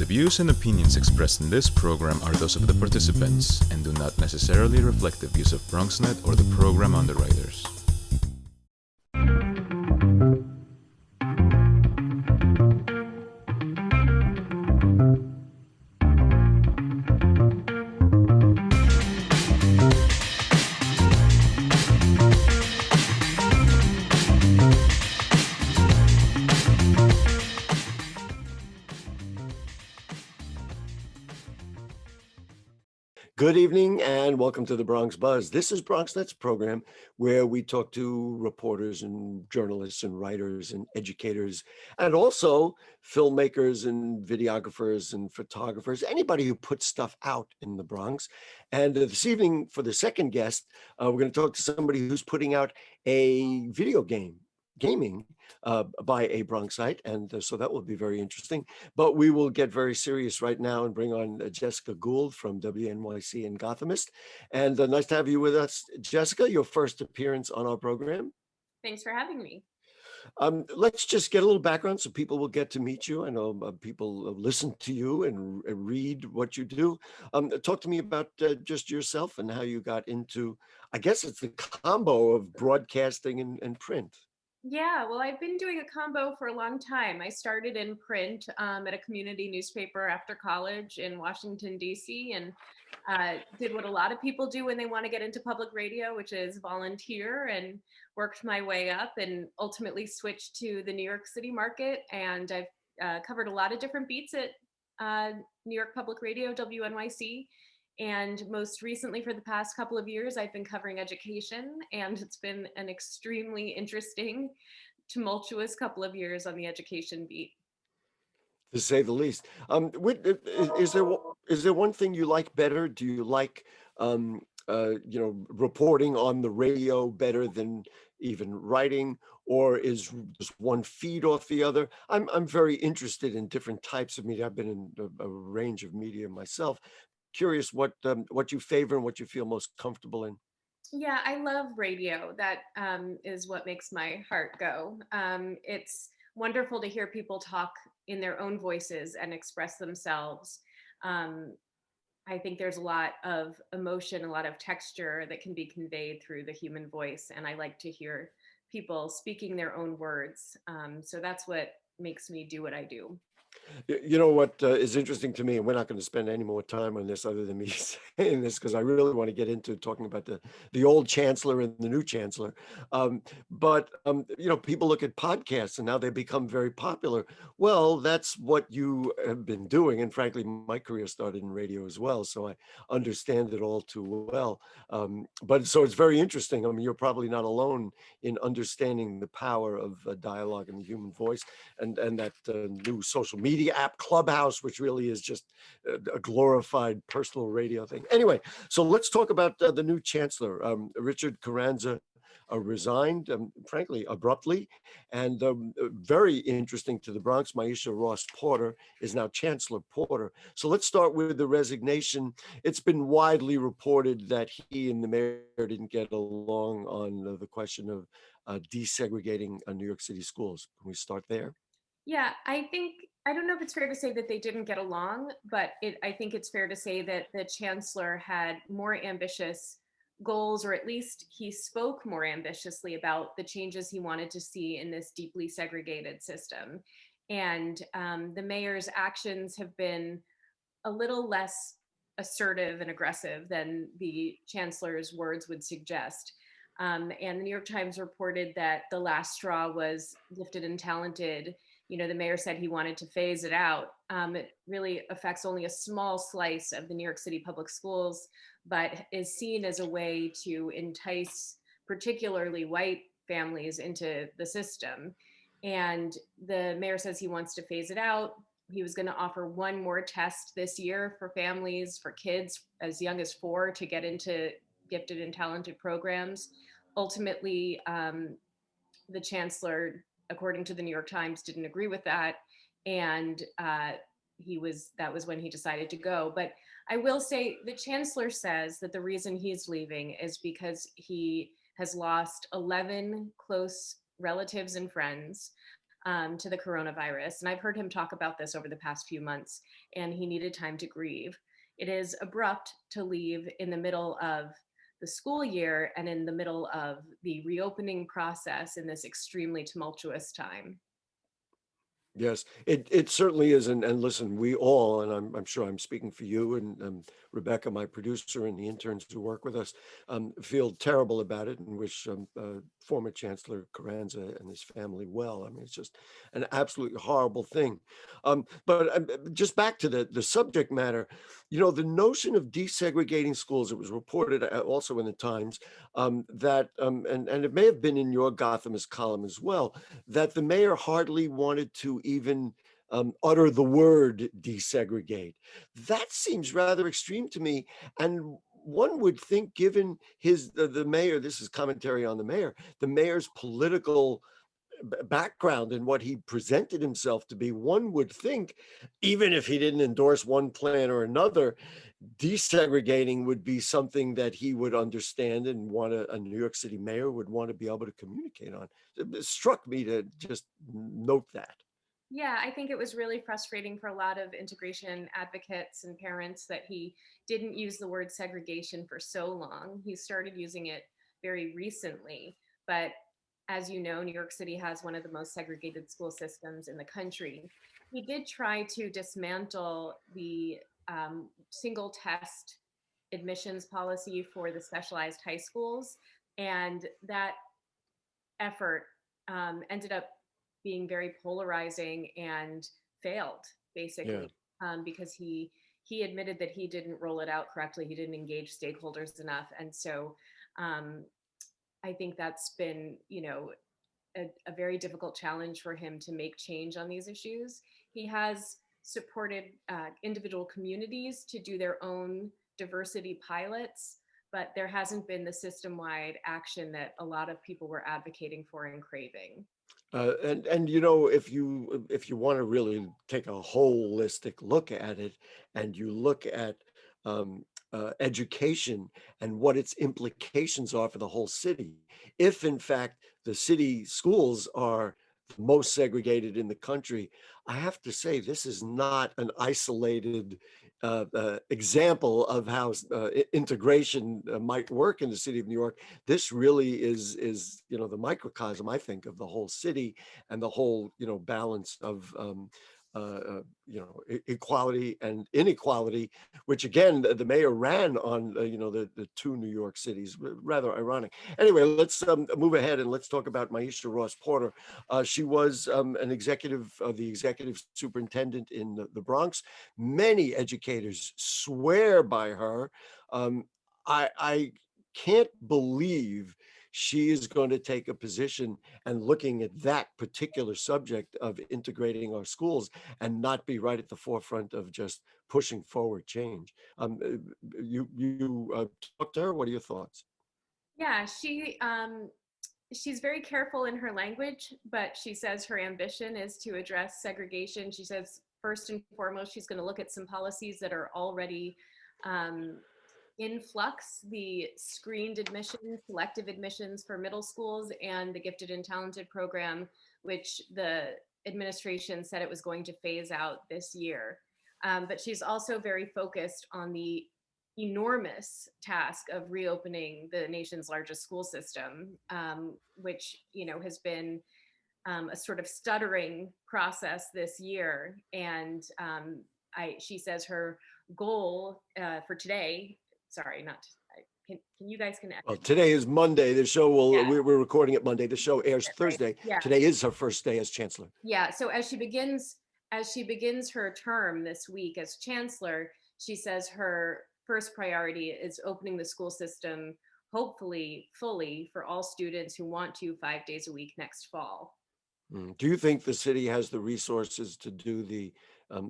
views and opinions expressed in this program are those of the participants and do not necessarily reflect the views of BronxNet or the program underwriters. Good evening and welcome to the Bronx Buzz. This is BronxNet's program where we talk to reporters and journalists and writers and educators and also filmmakers and videographers and photographers, anybody who puts stuff out in the Bronx. And this evening for the second guest, we're going to talk to somebody who's putting out a video gaming by a Bronxite, and so that will be very interesting. But we will get very serious right now and bring on Jessica Gould from WNYC and Gothamist. And nice to have you with us, Jessica, your first appearance on our program. Thanks for having me. Let's just get a little background so people will get to meet you. I know people listen to you and read what you do. Talk to me about just yourself and how you got into, I guess it's the combo of broadcasting and print. Yeah, well, I've been doing a combo for a long time. I started in print at a community newspaper after college in Washington, D.C., and did what a lot of people do when they want to get into public radio, which is volunteer, and worked my way up and ultimately switched to the New York City market. And I've covered a lot of different beats at New York Public Radio, WNYC. And most recently, for the past couple of years, I've been covering education, and it's been an extremely interesting, tumultuous couple of years on the education beat. To say the least. Is there one thing you like better? Do you like reporting on the radio better than even writing, or does one feed off the other? I'm very interested in different types of media. I've been in a range of media myself. Curious what you favor and what you feel most comfortable in. Yeah, I love radio. That is what makes my heart go. It's wonderful to hear people talk in their own voices and express themselves. I think there's a lot of emotion, a lot of texture that can be conveyed through the human voice. And I like to hear people speaking their own words. So that's what makes me do what I do. You know what is interesting to me, and we're not going to spend any more time on this other than me saying this because I really want to get into talking about the old chancellor and the new chancellor. People look at podcasts and now they become very popular. Well, that's what you have been doing, and frankly, my career started in radio as well, so I understand it all too well. But so it's very interesting. I mean, you're probably not alone in understanding the power of dialogue and the human voice, and that new social media app Clubhouse, which really is just a glorified personal radio thing. Anyway, so let's talk about the new chancellor. Richard Carranza resigned, frankly, abruptly, and very interesting to the Bronx. Maisha Ross Porter is now Chancellor Porter. So let's start with the resignation. It's been widely reported that he and the mayor didn't get along on the question of desegregating New York City schools. Can we start there? Yeah, I don't know if it's fair to say that they didn't get along, but I think it's fair to say that the chancellor had more ambitious goals, or at least he spoke more ambitiously about the changes he wanted to see in this deeply segregated system. And the mayor's actions have been a little less assertive and aggressive than the chancellor's words would suggest. And the New York Times reported that the last straw was Gifted and Talented. You know, the mayor said he wanted to phase it out. It really affects only a small slice of the New York City public schools, but is seen as a way to entice particularly white families into the system. And the mayor says he wants to phase it out. He was going to offer one more test this year for families, for kids as young as 4 to get into gifted and talented programs. Ultimately, the chancellor, according to the New York Times, didn't agree with that, and that was when he decided to go. But I will say the chancellor says that the reason he's leaving is because he has lost 11 close relatives and friends. to the coronavirus. And I've heard him talk about this over the past few months, and he needed time to grieve. It is abrupt to leave in the middle of the school year and in the middle of the reopening process in this extremely tumultuous time. Yes, it certainly is, and listen, we all, and I'm sure I'm speaking for you and Rebecca, my producer, and the interns who work with us, feel terrible about it and wish former Chancellor Carranza and his family well. I mean, it's just an absolutely horrible thing. But just back to the subject matter, the notion of desegregating schools. It was reported also in the Times that, and it may have been in your Gothamist column as well, that the mayor hardly wanted to even utter the word desegregate. That seems rather extreme to me. And one would think, given the mayor, this is commentary on the mayor's political background and what he presented himself to be, one would think, even if he didn't endorse one plan or another, desegregating would be something that he would understand and a New York City mayor would want to be able to communicate on. It struck me to just note that. Yeah, I think it was really frustrating for a lot of integration advocates and parents that he didn't use the word segregation for so long. He started using it very recently. But as you know, New York City has one of the most segregated school systems in the country. He did try to dismantle the single test admissions policy for the specialized high schools. And that effort ended up being very polarizing and failed Yeah. basically, because he admitted that he didn't roll it out correctly. He didn't engage stakeholders enough, and so um, I think that's been a very difficult challenge for him to make change on these issues. He has supported individual communities to do their own diversity pilots, but there hasn't been the system-wide action that a lot of people were advocating for and craving. And if you want to really take a holistic look at it, and you look at education and what its implications are for the whole city, if in fact the city schools are the most segregated in the country, I have to say this is not an isolated example of how integration might work in the city of New York. This really is the microcosm, I think, of the whole city and the whole balance of equality and inequality, which again the mayor ran on the two New York cities. Rather ironic. Anyway, let's move ahead and let's talk about Maisha Ross Porter. She was the executive superintendent in the Bronx. Many educators swear by her. um, I can't believe she is going to take a position and looking at that particular subject of integrating our schools and not be right at the forefront of just pushing forward change. You talked to her. What are your thoughts? Yeah, she's very careful in her language, but she says her ambition is to address segregation. She says first and foremost she's going to look at some policies that are already um, in flux: the screened admissions, selective admissions for middle schools, and the gifted and talented program, which the administration said it was going to phase out this year. But she's also very focused on the enormous task of reopening the nation's largest school system, which has been a sort of stuttering process this year. And she says her goal for today, sorry, not, can you guys connect? Well, today is Monday. The show Yeah. we're recording it Monday. The show airs Right. Thursday. Yeah. Today is her first day as chancellor. Yeah. So as she begins her term this week as chancellor, she says her first priority is opening the school system, hopefully fully, for all students who want to 5 days a week next fall. Do you think the city has the resources to do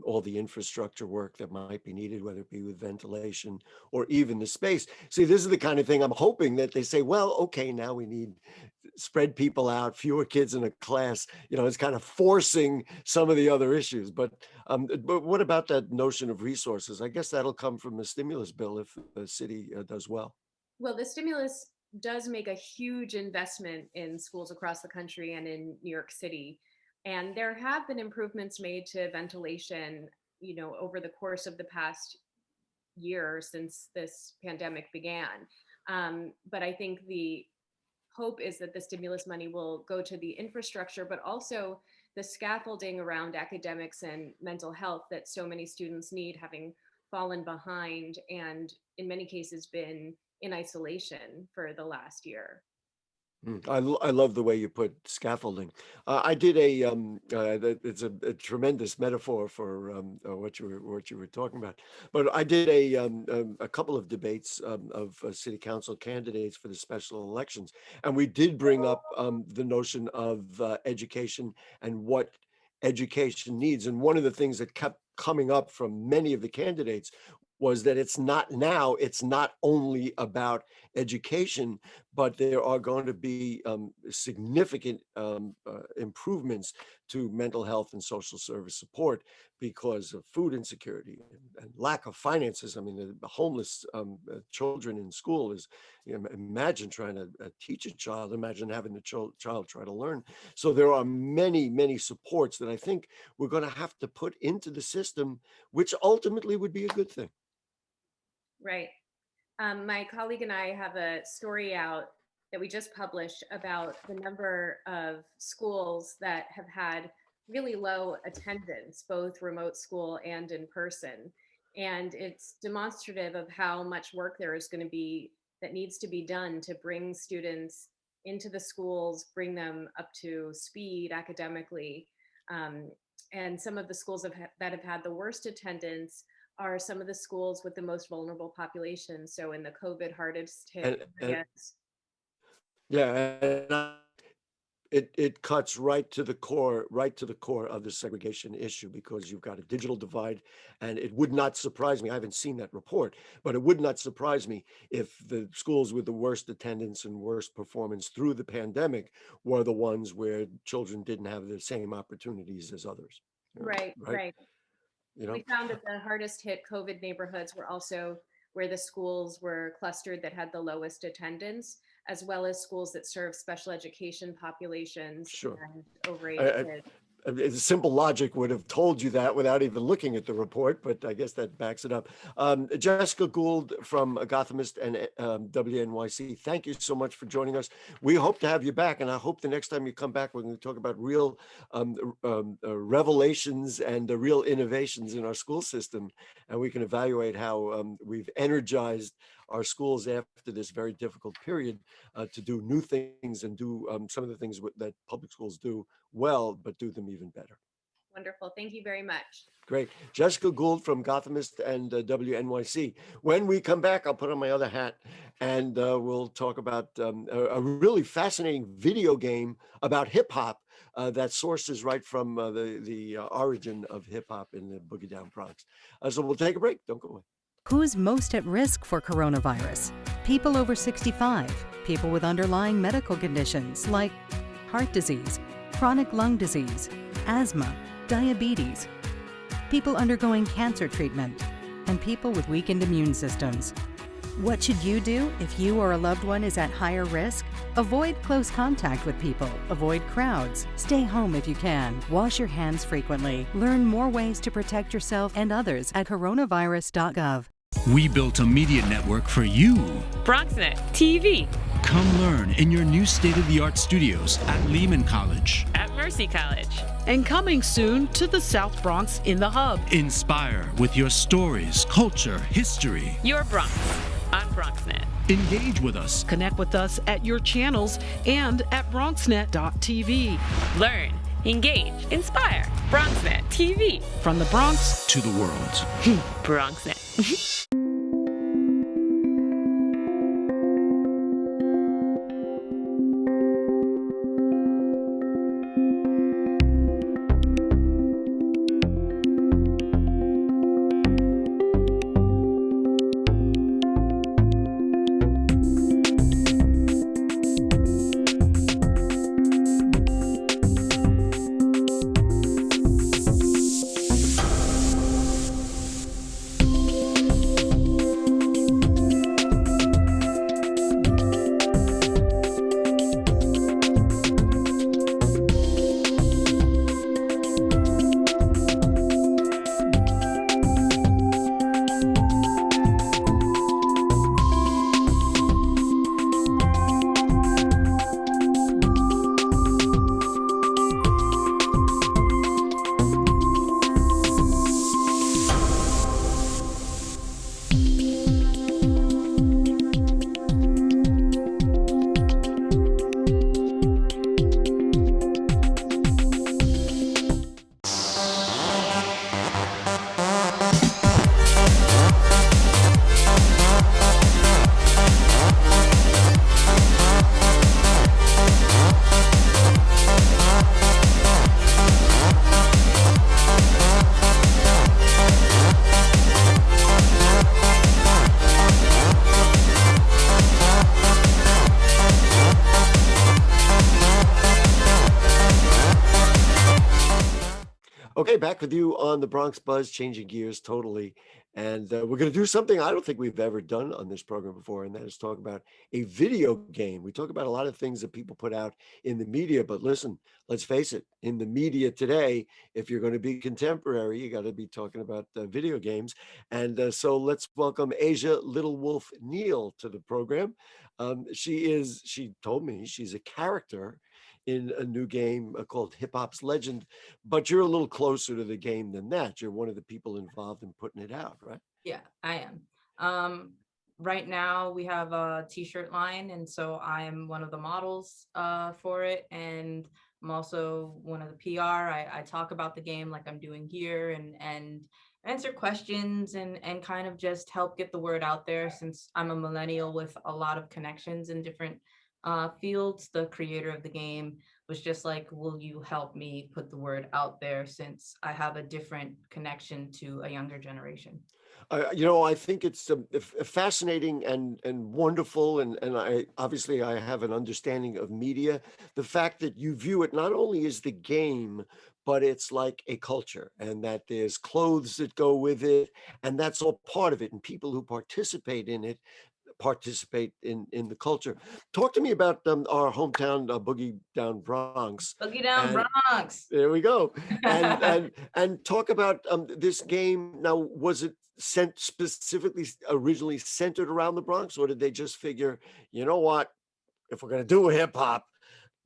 all the infrastructure work that might be needed, whether it be with ventilation or even the space? See, this is the kind of thing I'm hoping that they say, well, okay, now we need spread people out, fewer kids in a class. It's kind of forcing some of the other issues. But what about that notion of resources? I guess that'll come from the stimulus bill if the city does well. Well, the stimulus does make a huge investment in schools across the country and in New York City. And there have been improvements made to ventilation, over the course of the past year since this pandemic began. But I think the hope is that the stimulus money will go to the infrastructure, but also the scaffolding around academics and mental health that so many students need, having fallen behind and in many cases been in isolation for the last year. I love the way you put scaffolding. I did it's a tremendous metaphor for what you were talking about. But I did a couple of debates of city council candidates for the special elections, and we did bring up the notion of education and what education needs. And one of the things that kept coming up from many of the candidates was that it's not only about education, but there are going to be significant improvements to mental health and social service support because of food insecurity and lack of finances. I mean, the homeless children in school is, imagine trying to teach a child, imagine having the child try to learn. So there are many, many supports that I think we're going to have to put into the system, which ultimately would be a good thing. Right. My colleague and I have a story out that we just published about the number of schools that have had really low attendance, both remote school and in person. And it's demonstrative of how much work there is going to be that needs to be done to bring students into the schools, bring them up to speed academically. And some of the schools that have had the worst attendance are some of the schools with the most vulnerable population. So in the COVID hardest hit And areas. yeah, it cuts right to the core of the segregation issue, because you've got a digital divide. And it would not surprise me, I haven't seen that report, but it would not surprise me if the schools with the worst attendance and worst performance through the pandemic were the ones where children didn't have the same opportunities as others. Right, Right. right. We found that the hardest hit COVID neighborhoods were also where the schools were clustered that had the lowest attendance, as well as schools that serve special education populations Sure. and overage I, kids. Simple logic would have told you that without even looking at the report, but I guess that backs it up. Jessica Gould from Gothamist and WNYC, thank you so much for joining us. We hope to have you back, and I hope the next time you come back, we're going to talk about real revelations and real innovations in our school system, and we can evaluate how we've energized our schools after this very difficult period to do new things and do some of the things that public schools do well, but do them even better. Wonderful. Thank you very much. Great. Jessica Gould from Gothamist and WNYC. When we come back, I'll put on my other hat and we'll talk about a really fascinating video game about hip hop that sources right from the origin of hip hop in the Boogie Down Bronx. So we'll take a break. Don't go away. Who's most at risk for coronavirus? People over 65, people with underlying medical conditions like heart disease, chronic lung disease, asthma, diabetes, people undergoing cancer treatment, and people with weakened immune systems. What should you do if you or a loved one is at higher risk? Avoid close contact with people, avoid crowds, stay home if you can, wash your hands frequently. Learn more ways to protect yourself and others at coronavirus.gov. We built a media network for you. BronxNet TV. Come learn in your new state-of-the-art studios at Lehman College. At Mercy College. And coming soon to the South Bronx in the Hub. Inspire with your stories, culture, history. Your Bronx on BronxNet. Engage with us. Connect with us at your channels and at BronxNet.tv. Learn, engage, inspire. BronxNet TV. From the Bronx to the world. BronxNet. Okay, back with you on the Bronx Buzz, changing gears totally. And we're going to do something I don't think we've ever done on this program before, and that is talk about a video game. We talk about a lot of things that people put out in the media, but listen, let's face it, in the media today, if you're going to be contemporary, you got to be talking about video games. And so let's welcome Asia-Little Wolf Neal to the program. She told me she's a character in a new game called Hip Hop's Legend, but you're a little closer to the game than that. You're one of the people involved in putting it out, right? Yeah, I am. Right now we have a t-shirt line, and so I am one of the models for it, and I'm also one of the PR. I talk about the game like I'm doing here, and answer questions and kind of just help get the word out there, since I'm a millennial with a lot of connections in different fields. The creator of the game was just like, will you help me put the word out there, since I have a different connection to a younger generation? I think it's fascinating and wonderful, and I obviously I have an understanding of media. The fact that you view it not only as the game, but it's like a culture, and that there's clothes that go with it, and that's all part of it. And people who participate in it participate in the culture. Talk to me about our hometown, Boogie Down Bronx. Boogie Down And Bronx. there we go. And talk about this game. Now, was it specifically originally centered around the Bronx, or did they just figure, you know what, if we're going to do a hip hop,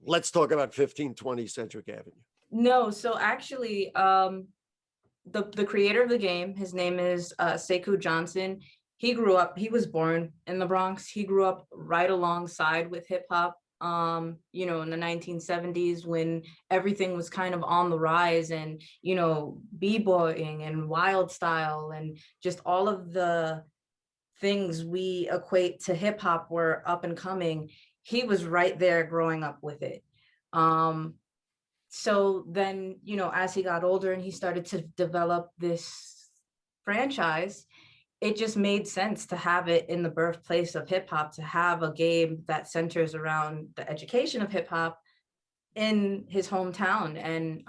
let's talk about 1520 Centric Avenue? No, so actually, the creator of the game, his name is Sekou Johnson. He was born in the Bronx. He grew up right alongside with hip hop, in the 1970s, when everything was kind of on the rise, and, b-boying and wild style and just all of the things we equate to hip hop were up and coming. He was right there growing up with it. So then, as he got older and he started to develop this franchise, it just made sense to have it in the birthplace of hip hop, to have a game that centers around the education of hip hop in his hometown. And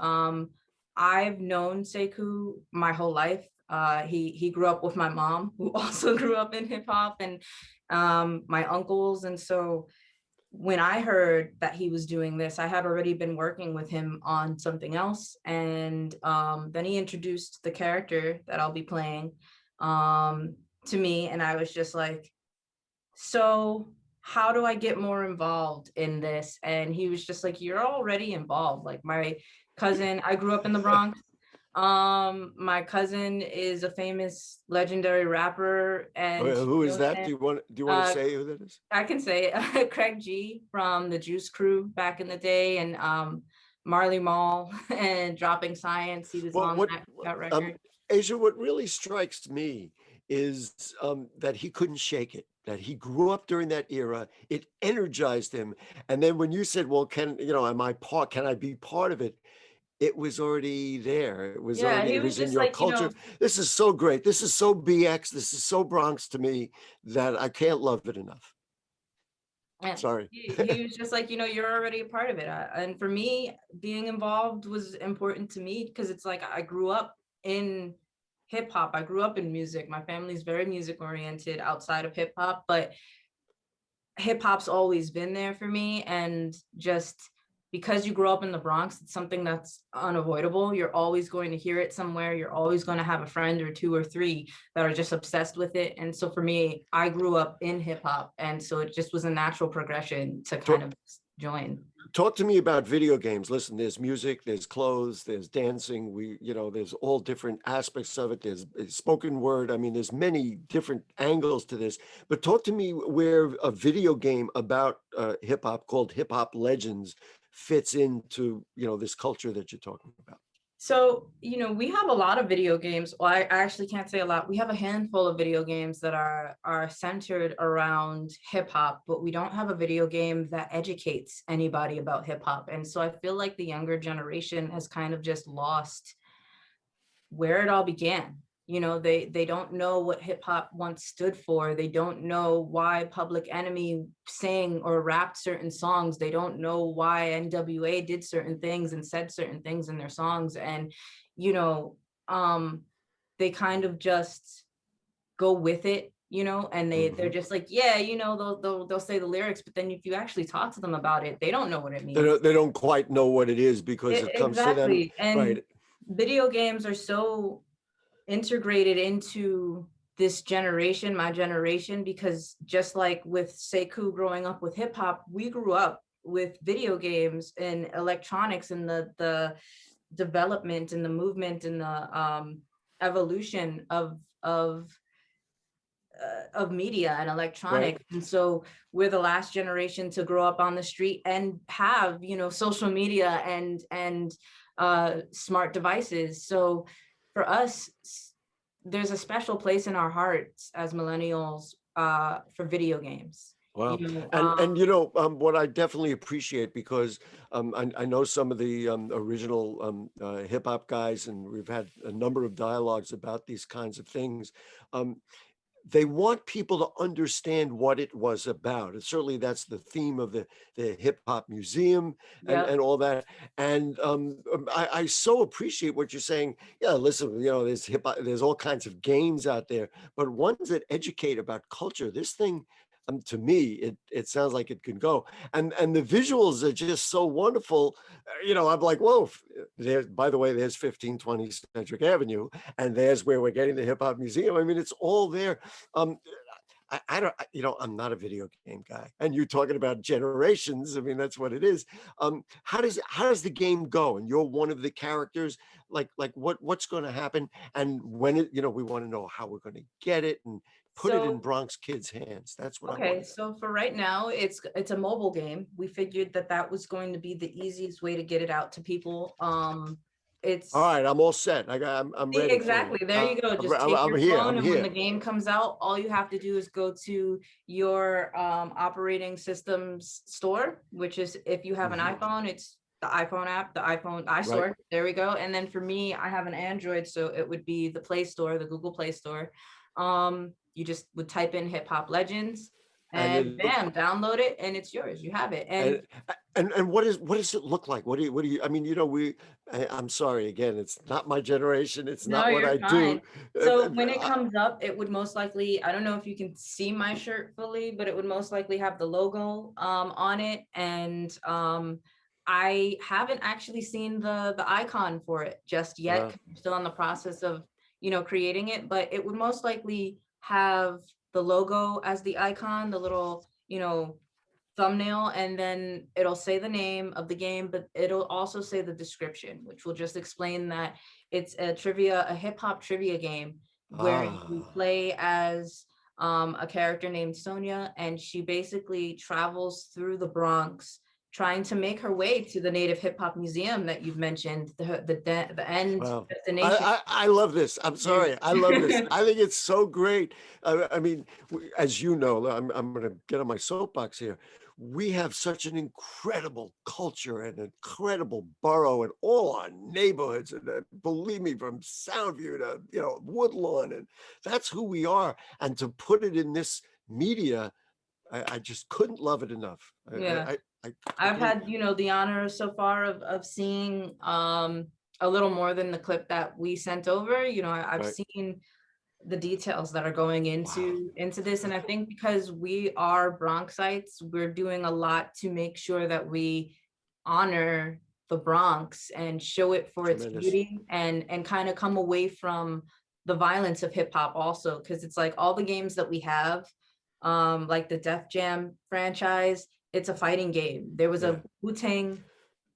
I've known Sekou my whole life. He grew up with my mom, who also grew up in hip hop, and my uncles. And so when I heard that he was doing this, I had already been working with him on something else. And then he introduced the character that I'll be playing to me, and I was just like, so how do I get more involved in this? And he was just like, you're already involved. Like, my cousin, I grew up in the Bronx. My cousin is a famous legendary rapper. And who is that? Do you want to say who that is? I can say Craig G from the Juice Crew back in the day, and Marley Marl and Dropping Science. He was on that record. Asia, what really strikes me is that he couldn't shake it, that he grew up during that era. It energized him. And then when you said, well, can I be part of it? It was already there. It was in your culture. This is so great. This is so BX. This is so Bronx to me that I can't love it enough. And sorry. He was just like, you're already a part of it. And for me, being involved was important to me, because it's like, I grew up in hip hop. I grew up in music. My family's very music oriented outside of hip hop, but hip hop's always been there for me. And just because you grow up in the Bronx, it's something that's unavoidable. You're always going to hear it somewhere. You're always going to have a friend or two or three that are just obsessed with it. And so for me, I grew up in hip hop. And so it just was a natural progression to kind of join. Talk to me about video games. Listen, there's music, there's clothes, there's dancing. There's all different aspects of it. There's spoken word. I mean, there's many different angles to this. But talk to me where a video game about hip hop called Hip Hop Legends fits into, this culture that you're talking about. So, we have a lot of video games. Well, I actually can't say a lot. We have a handful of video games that are centered around hip hop, but we don't have a video game that educates anybody about hip hop. And so I feel like the younger generation has kind of just lost where it all began. You know, they don't know what hip hop once stood for. They don't know why Public Enemy sang or rapped certain songs. They don't know why NWA did certain things and said certain things in their songs. And, you know, they kind of just go with it, you know, and they're just like, yeah, you know, they'll say the lyrics, but then if you actually talk to them about it, they don't know what it means. They don't quite know what it is because it comes to them. Exactly. And Right. video games are so integrated into this generation, my generation, because just like with Sekou growing up with hip hop, we grew up with video games and electronics and the development and the movement and the evolution of media and electronics. And so we're the last generation to grow up on the street and have, you know, social media and smart devices. So for us, there's a special place in our hearts as millennials for video games. Wow. You know, And you know, what I definitely appreciate, because I know some of the original hip hop guys, and we've had a number of dialogues about these kinds of things. They want people to understand what it was about. And certainly that's the theme of the hip hop museum and all that. And I so appreciate what you're saying. Yeah, listen, you know, there's hip hop, there's all kinds of games out there, but ones that educate about culture. This thing, to me, it sounds like it can go. And the visuals are just so wonderful. You know, I'm like, whoa, there's, by the way, there's 1520 Centric Avenue, and there's where we're getting the hip hop museum. I mean, it's all there. I don't, you know, I'm not a video game guy, and you're talking about generations. I mean, that's what it is. How does the game go? And you're one of the characters. Like what's going to happen? And when it, you know, we want to know how we're going to get it and put it in Bronx kids' hands. That's what I want. Okay, so for right now, it's a mobile game. We figured that was going to be the easiest way to get it out to people. It's all right. I'm all set. I'm ready. Exactly. There you go. Just take your phone, and when the game comes out, all you have to do is go to your operating systems store, which is, if you have an iPhone, it's the iPhone app, the iPhone iStore. Right. There we go. And then for me, I have an Android, so it would be the Play Store, the Google Play Store. You just would type in Hip Hop Legends and bam, download it, and it's yours. You have it. And what does it look like? What do you, I mean, you know, I'm sorry, again, it's not my generation. It's not what I do. So when it comes up, it would most likely, I don't know if you can see my shirt fully, but it would most likely have the logo on it. And I haven't actually seen the icon for it just yet. Wow. I'm still in the process of, you know, creating it, but it would most likely have the logo as the icon, the little, you know, thumbnail, and then it'll say the name of the game, but it'll also say the description, which will just explain that it's a hip hop trivia game where you play as a character named Sonia, and she basically travels through the Bronx trying to make her way to the Native Hip Hop Museum that you've mentioned, the end destination. I love this. I'm sorry. I love this. I think it's so great. I mean, as you know, I'm going to get on my soapbox here. We have such an incredible culture and incredible borough and all our neighborhoods. And believe me, from Soundview to, you know, Woodlawn, and that's who we are. And to put it in this media, I just couldn't love it enough. Yeah. I've had, you know, the honor so far of seeing a little more than the clip that we sent over. You know, I've seen the details that are going into this. And I think because we are Bronxites, we're doing a lot to make sure that we honor the Bronx and show it for its beauty, and kind of come away from the violence of hip hop also. Because it's like all the games that we have, like the Def Jam franchise, it's a fighting game. There was a Wu-Tang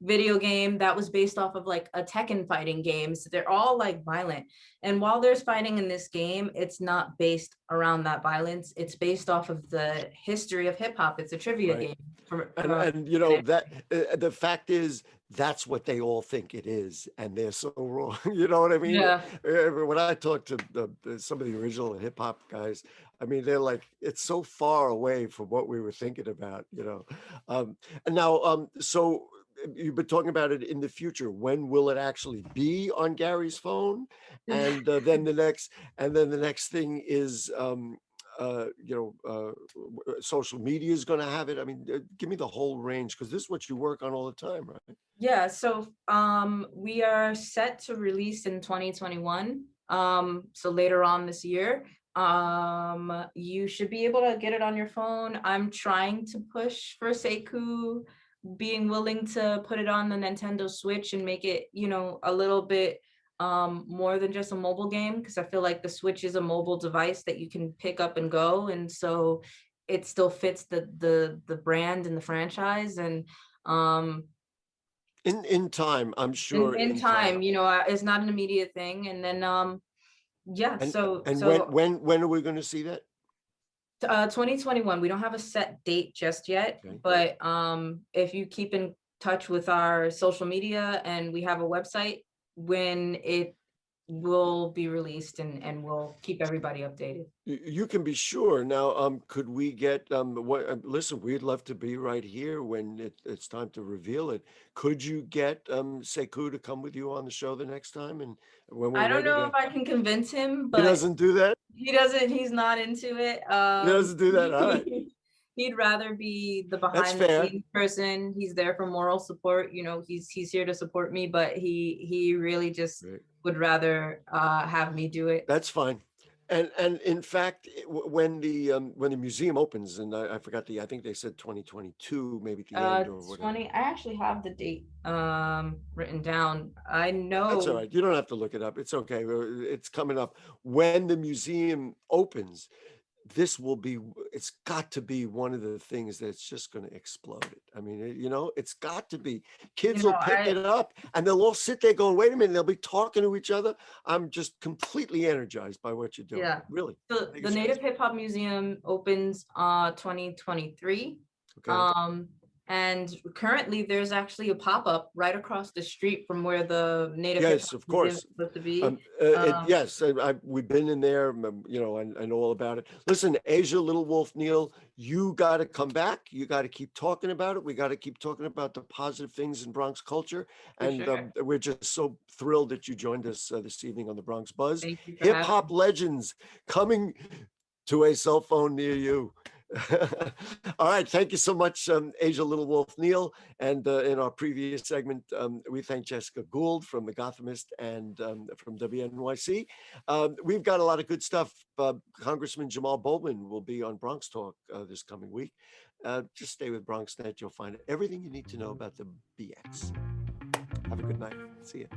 video game that was based off of like a Tekken fighting game. So they're all like violent. And while there's fighting in this game, it's not based around that violence. It's based off of the history of hip hop. It's a trivia game. And you know, that the fact is, that's what they all think it is, and they're so wrong. You know what I mean? Yeah. When I talk to some of the original hip hop guys, I mean, they're like, it's so far away from what we were thinking about, you know. And now, so you've been talking about it in the future. When will it actually be on Gary's phone? And then the next thing is, social media is going to have it. I mean, give me the whole range, because this is what you work on all the time, right? Yeah, so we are set to release in 2021. So later on this year. You should be able to get it on your phone. I'm trying to push for Sekou being willing to put it on the Nintendo Switch and make it, a little bit more than just a mobile game, because I feel like the Switch is a mobile device that you can pick up and go, and so it still fits the brand and the franchise. And in time, I'm sure. in time, it's not an immediate thing. And then yeah, when are we going to see that? 2021. We don't have a set date just yet, Okay. but if you keep in touch with our social media, and we have a website, when it will be released, and we'll keep everybody updated. You can be sure. Now, could we get listen, we'd love to be right here when it's time to reveal it. Could you get Sekou to come with you on the show the next time? And when we're I don't ready know to... if I can convince him, He but doesn't do that? he's not into it. He doesn't do that. All right. He'd rather be the That's behind the fair. scenes person. He's there for moral support. He's here to support me, but he really just Right. would rather have me do it. That's fine. And in fact, when the museum opens, and I forgot I think they said 2022, maybe at the end or whatever. 20. I actually have the date written down. I know. That's all right. You don't have to look it up. It's okay. It's coming up. When the museum opens, it's got to be one of the things that's just going to explode it. I mean, it's got to be. Kids will pick it up, and they'll all sit there going, wait a minute, they'll be talking to each other. I'm just completely energized by what you're doing. Yeah. Really. So the Native Hip Hop Museum opens 2023. Okay. And currently there's actually a pop-up right across the street from where the Native Hip Yes, Hop of course. Museum is supposed to be. Yes, we've been in there, and all about it. Listen, Asia-Little Wolf Neal, you got to come back. You got to keep talking about it. We got to keep talking about the positive things in Bronx culture. And sure. we're just so thrilled that you joined us this evening on the Bronx Buzz. Thank you for Hip having hop legends coming to a cell phone near you. All right, thank you so much, Asia-Little Wolf Neal. And in our previous segment, we thank Jessica Gould from The Gothamist and from WNYC. We've got a lot of good stuff. Congressman Jamal Bowman will be on Bronx Talk this coming week. Just stay with BronxNet. You'll find everything you need to know about the BX. Have a good night. See you.